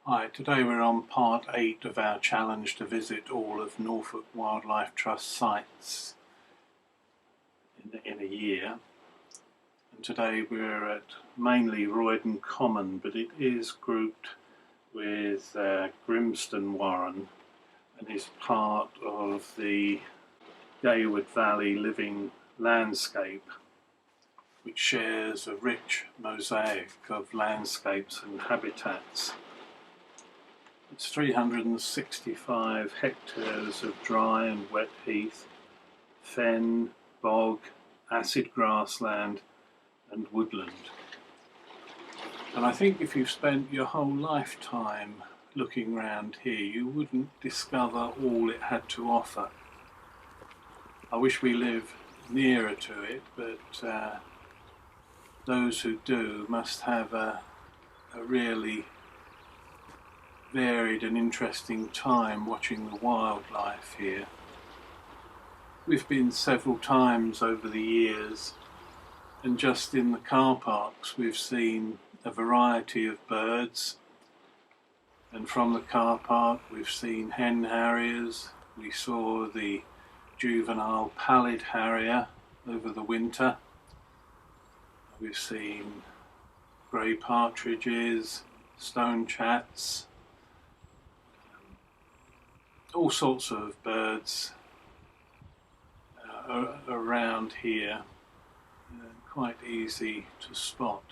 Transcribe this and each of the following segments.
Hi, today we're on part 8 of our challenge to visit all of Norfolk Wildlife Trust sites in a year. And today we're at mainly Roydon Common, but it is grouped with Grimston Warren and is part of the Gayward Valley Living Landscape, which shares a rich mosaic of landscapes and habitats. It's 365 hectares of dry and wet heath, fen, bog, acid grassland and woodland. And I think if you've spent your whole lifetime looking round here, you wouldn't discover all it had to offer. I wish we lived nearer to it, but those who do must have a really varied and interesting time watching the wildlife here. We've been several times over the years, and just in the car parks we've seen a variety of birds, and from the car park we've seen hen harriers. We saw the juvenile pallid harrier over the winter. We've seen grey partridges, stone chats, all sorts of birds around here, quite easy to spot.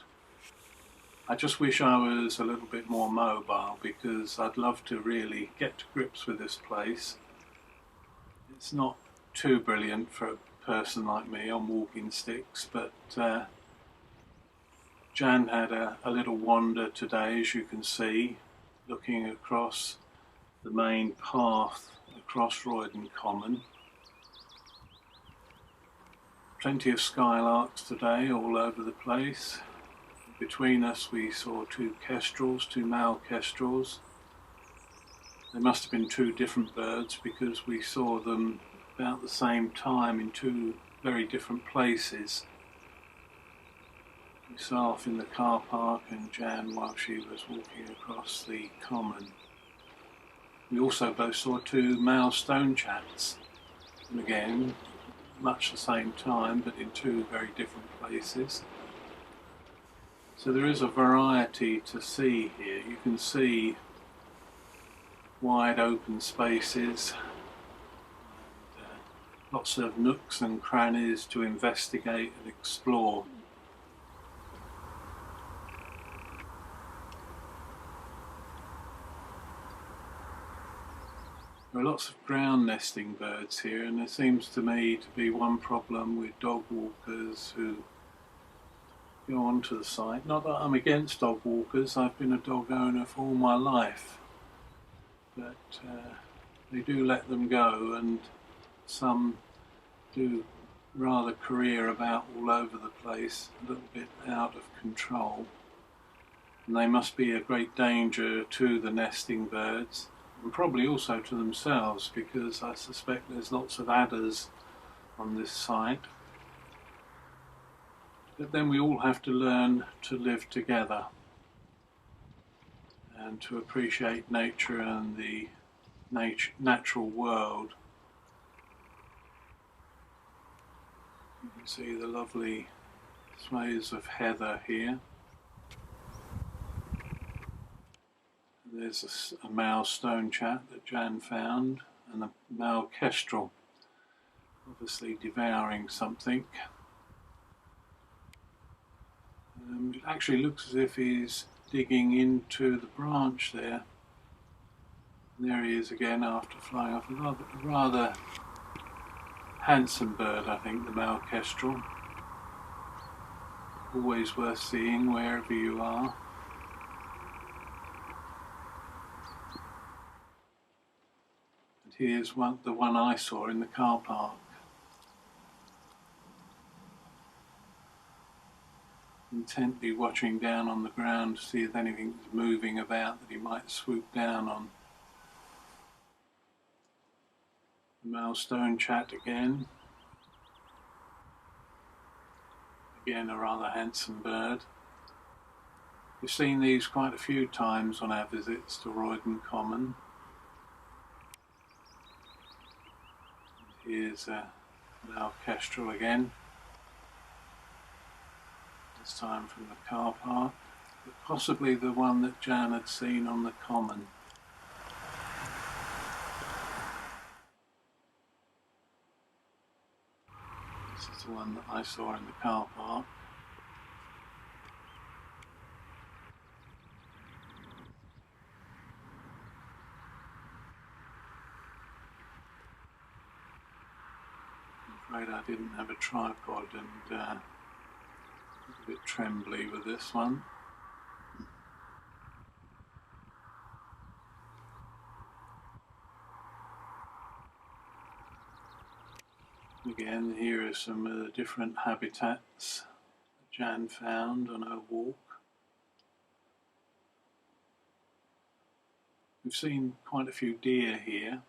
I just wish I was a little bit more mobile, because I'd love to really get to grips with this place. It's not too brilliant for a person like me on walking sticks, but Jan had a little wander today, as you can see, looking across the main path across Roydon Common. Plenty of skylarks today all over the place. Between us we saw two kestrels, two male kestrels. They must have been two different birds, because we saw them about the same time in two very different places. Myself in the car park and Jan while she was walking across the common. We also both saw two male stone chats, and again, much the same time, but in two very different places. So there is a variety to see here. You can see wide open spaces, and lots of nooks and crannies to investigate and explore. There are lots of ground nesting birds here, and there seems to me to be one problem with dog walkers who go onto the site. Not that I'm against dog walkers, I've been a dog owner for all my life, but they do let them go, and some do rather career about all over the place, a little bit out of control. And they must be a great danger to the nesting birds, and probably also to themselves, because I suspect there's lots of adders on this site. But then we all have to learn to live together and to appreciate nature and the natural world. You can see the lovely swathes of heather here. There's a male stone chat that Jan found, and a male kestrel, obviously devouring something. It actually looks as if he's digging into the branch there. And there he is again after flying off. A rather handsome bird, I think, the male kestrel. Always worth seeing wherever you are. And here's the one I saw in the car park. Intently watching down on the ground to see if anything's moving about that he might swoop down on. The male stone chat again. Again a rather handsome bird. We've seen these quite a few times on our visits to Roydon Common. Here's an orchestral again, this time from the car park, but possibly the one that Jan had seen on the common. This is the one that I saw in the car park. I'm afraid I didn't have a tripod and a bit trembly with this one. Again, here are some of the different habitats that Jan found on her walk. We've seen quite a few deer here,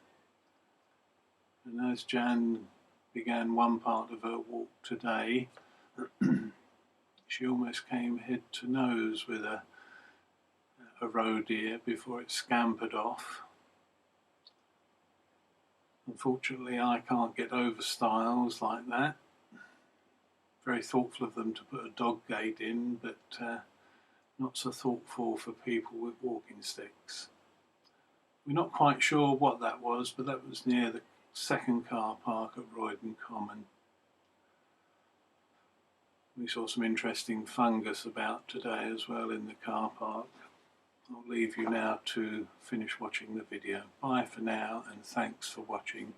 and as Jan began one part of her walk today, she almost came head to nose with a roe deer before it scampered off. Unfortunately, I can't get over stiles like that. Very thoughtful of them to put a dog gate in, but not so thoughtful for people with walking sticks. We're not quite sure what that was, but that was near the second car park at Roydon Common. We saw some interesting fungus about today as well in the car park. I'll leave you now to finish watching the video. Bye for now, and thanks for watching.